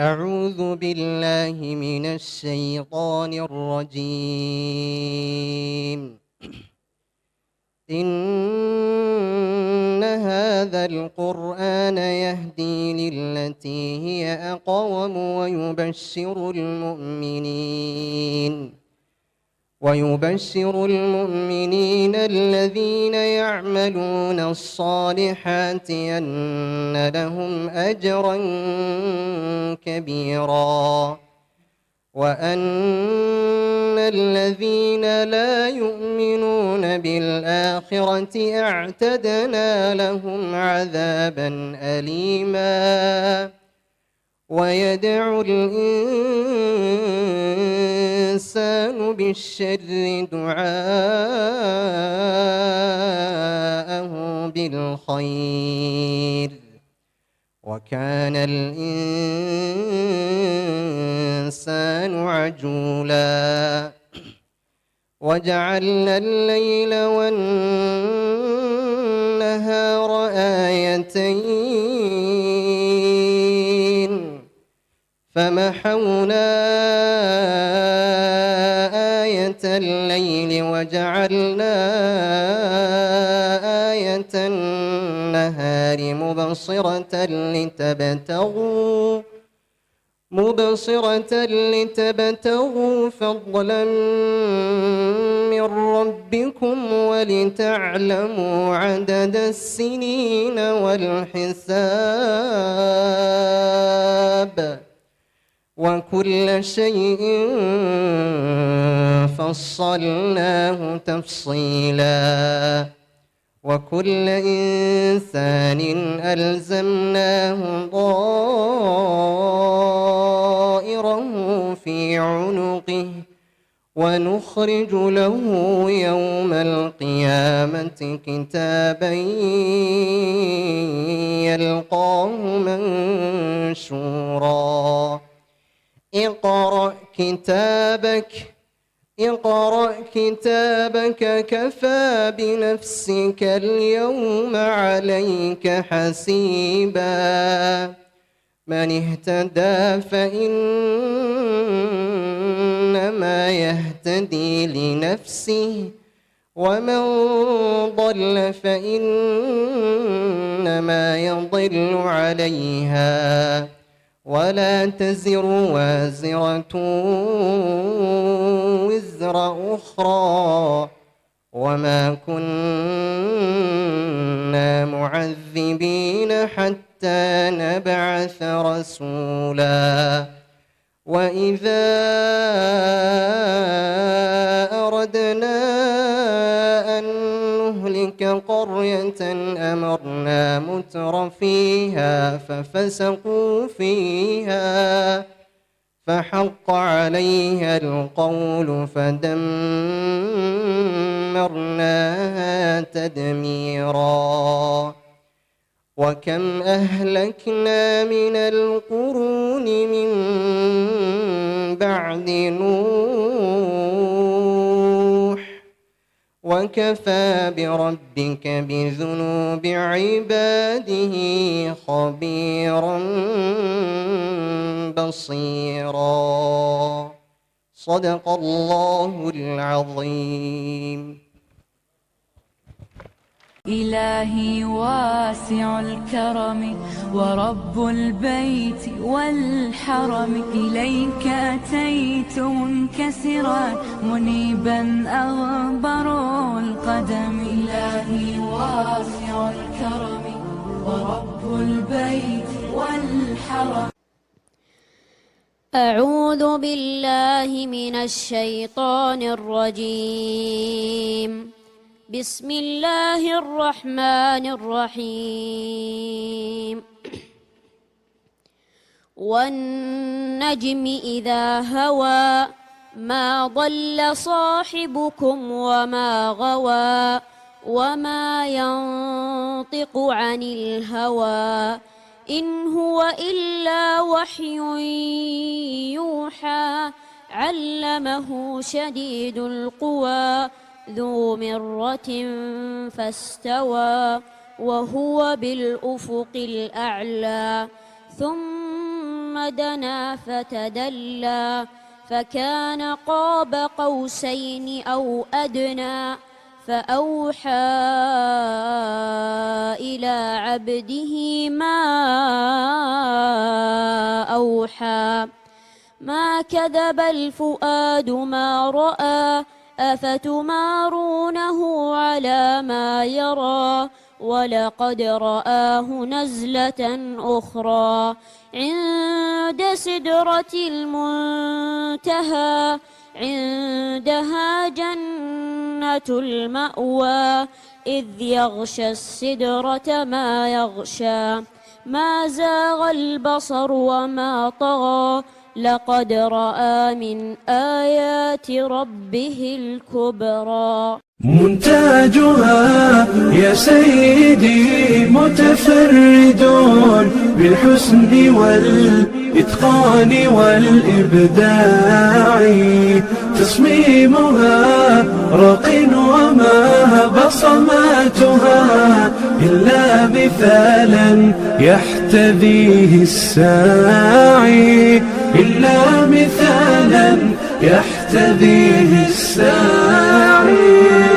أعوذ بالله من الشيطان الرجيم. إن هذا القرآن يهدي للتي هي أقوم ويبشر المؤمنين الذين يعملون الصالحات أن لهم أجرا كبيرا وأن الذين لا يؤمنون بالآخرة أعتدنا لهم عذابا أليما. ويدعو الإنسان بالشر دعاءه بالخير وكان الإنسان عجولا. وجعلنا الليل والنهار آيتين فمحونا آية الليل وجعلنا آية النهار مبصرة لتبتغوا فضلا من ربكم ولتعلموا عدد السنين والحساب وكل شيء فصلناه تفصيلا. وكل إنسان ألزمناه طائره في عنقه ونخرج له يوم القيامة كتابا يلقاه منشورا. اقرأ كتابك كفى بنفسك اليوم عليك حسيبا. من اهتدى فإنما يهتدي لنفسه ومن ضل فإنما يضل عليها ولا تزر وازرة وزر أخرى وما كنا معذبين حتى نبعث رسولا. وإذا أردنا أن نهلك قرية أمرنا متر فيها ففسقوا فيها فحق عليها القول فدمرناها تدميرا. وكم أهلكنا من القرون من بعد نوح وكفى بربك بذنوب عباده خبيرا بصيرا. صدق الله العظيم. إلهي واسع الكرم ورب البيت والحرم، إليك أتيت منكسرا منيبا أغبر القدم. إلهي واسع الكرم ورب البيت والحرم. أعوذ بالله من الشيطان الرجيم. بسم الله الرحمن الرحيم. والنجم إذا هوى ما ضل صاحبكم وما غوى وما ينطق عن الهوى إن هو إلا وحي يوحى علمه شديد القوى ذو مرة فاستوى وهو بالأفق الأعلى ثم دنا فتدلى فكان قاب قوسين أو أدنى فأوحى إلى عبده ما أوحى ما كذب الفؤاد ما رأى أفتمارونه على ما يرى ولقد رآه نزلة أخرى عند سدرة المنتهى عندها جنة المأوى إذ يغشى السدرة ما يغشى ما زاغ البصر وما طغى لقد رأى من آيات ربه الكبرى. منتاجها يا سيدي متفرد بالحسن والإتقان والإبداع تصميمها رق وما بصماتها إلا مثالا يحتذيه الساعي إلا مثالا يحتذيه الساعي.